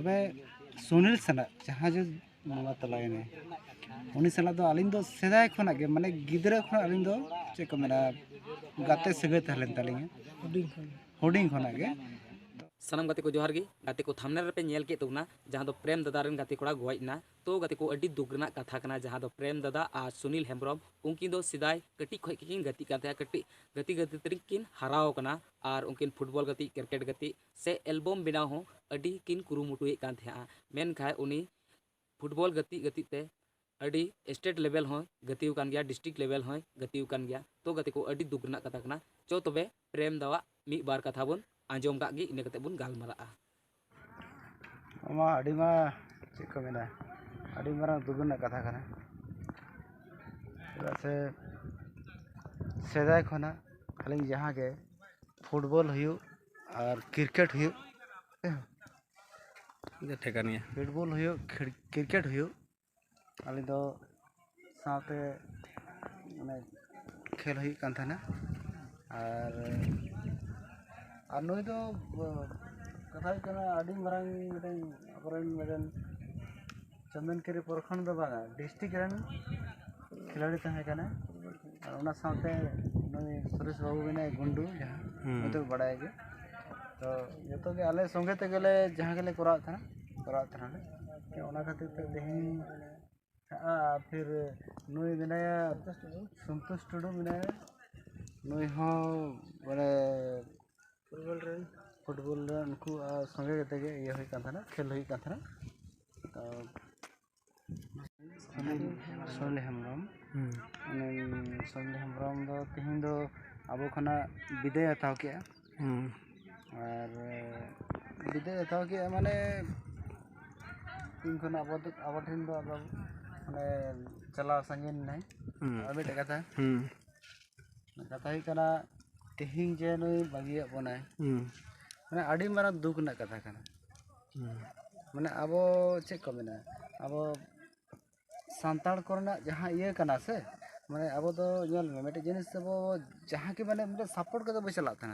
तबे सुनील सना जहाँ जो बंगा तलायने उनी सला दो अलिंग दो सेदाय खना गे माने गिदरा खना अलिंग दो चे को मेना गाते सगे तहलेन तलिंग होडिंग खना गे सानम गाते को जोहार गी गाते को थामने रे पे नेल के तोना जहां दो प्रेम दादा रन गाते कोड़ा गोइना तो गाते को अड्डी दुगना कथा कना जहां दो प्रेम दादा आ सुनील हेम्ब्रम उनकिन दो सिदाय कटी खय किन गति काते कटी गति गति तरिकिन हराव कना और उनकिन फुटबॉल गति क्रिकेट गति से एल्बम बिना हो अड्डी किन कुरुमुटुए कान थे मेन खाय उनी फुटबॉल गति गति ते अड्डी स्टेट लेवल हो गतिव कान गया डिस्ट्रिक्ट लेवल हो गतिव कान गया तो गति को अड्डी दुगना कथा कना चो तबे प्रेम दावा मी बार कथा बोन आंजम का गी इने कते बुन गालमारा मा अडी मा चे को मेना अडी मारा दुगुना कथा कना से सेदाय खना अलिंग जहाँ के फुटबॉल हुयु और क्रिकेट हुयु ठेकानिया फुटबॉल हुयु क्रिकेट हुयु अलिंग दो साथे माने खेल हुयु कान थाना और नुई दो कथा कना अडी मारांग मिटन अपरन मिटन चंदनकेरी प्रखंड दो बागा डिस्ट्रिक्ट रन खिलाड़ी तहे कना और उना साथे नुई सुरेश बाबू बिना गुंडू जहां तो बड़ा है तो ये तो के आले संगे ते गेले जहां गेले करा था के ओना खातिर ते देही फिर नुई बिनाया संतोष टुडू बिनाया नुई हो बड़े फुटबॉल उनको संगे गते के ये होई कान थाना खेल होई कान थाना तो सोनिल हेम्ब्रम सोनिल हेम्ब्रम दो तिहिं दो आबो खना विदाय हताव के और विदाय हताव के माने तीन खना आबो ठिन दो आबो माने चला संगिन नहीं अबे कथा ही कना तिहिं जे नुई बागिया बनाय माने अडी मारा दुख ना कथा कना माने आबो चे को मेना आबो सांताड़ कोरना जहाँ ये कना से माने आबो तो ñल में मेटे जिनिस आबो जहाँ के माने मेटे सपोर्ट करते बे चला था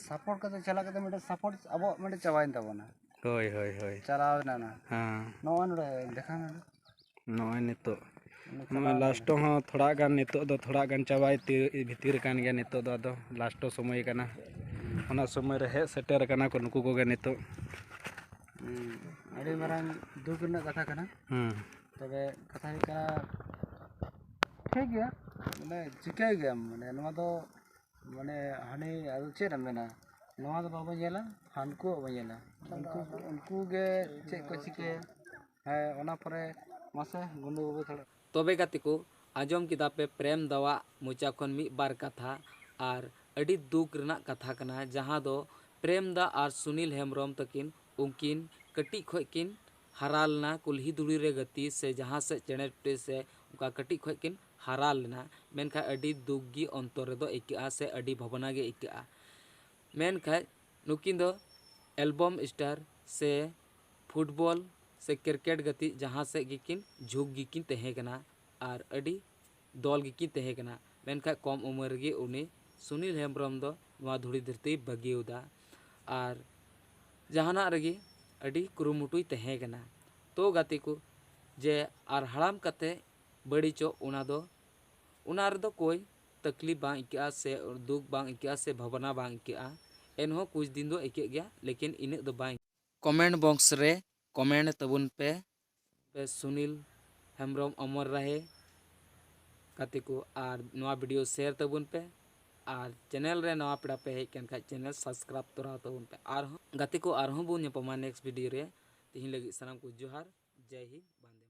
सपोर्ट करते चला करते मेटे सपोर्ट आबो मेटे चबाइन तबना होय होय होय चलाव ना हां नोन रे देखा ना नोय नितो लास्टो हो थोड़ा गान नितो दो थोड़ा गान चबाई भीतर कान गया नितो दो लास्टो समय कना ओना समय रे हे सेटर कना को नुकु को गे नितो अडी मारांग दुख ना कथा कना तबे कथा ही कना ठीक गया माने चिका गया माने नवा तो माने हानि आदो चेर मेना नवा तो बाबा जेला हानको बाबा जेला उनको गे चे को चिके है ओना परे मासे गुंडू बाबू थोड़ा तबे गाते को आजम किदा पे प्रेम दावा मुचा खन मी बार कथा और अडी दुख रना कथा कना जहाँ दो प्रेम दा और सुनील हेम्ब्रम तकिन उनकिन कटी खय किन हरालना कुल्ही दुड़ी रे गति से जहाँ से चेनेटे से उनका कटी खय किन हरालना मेनखा अडी दुख गी अंतर रे दो इकआ से अडी भवना गे इकआ मेनखा नुकिन दो एल्बम स्टार से फुटबॉल से क्रिकेट गति जहाँ से गिकिन झुक गिकिन तहे कना और अडी दल गिकिन तहे कना मेनखा कम उम्र गे उनी सुनील हेम्ब्रम दो नवा धुड़ी धरती बगियोदा और जहाना रगी अडी कुरुमुटुई तहे कना तो गाते को जे आर हड़ाम कते बड़ी चो उना दो कोई तकलीफ बांग इकआ से दुख बांग इकआ से भावना बांग इकआ एनहो कुछ दिन दो इके गया लेकिन इने दो बांग कमेंट बॉक्स रे कमेंट तबुन पे सुनील हेम्ब्रम अमर रहे गाते को और नवा वीडियो शेयर तबुन पे और चैनल रे नवा पेड़ा पे हेज कन खाज चैनल सब्सक्राइब तोरा तबुन पे और गाते को आरहों बुन नेक्स्ट वीडियो रे तिहिं लगी सनाम को जोहार जय हिंद।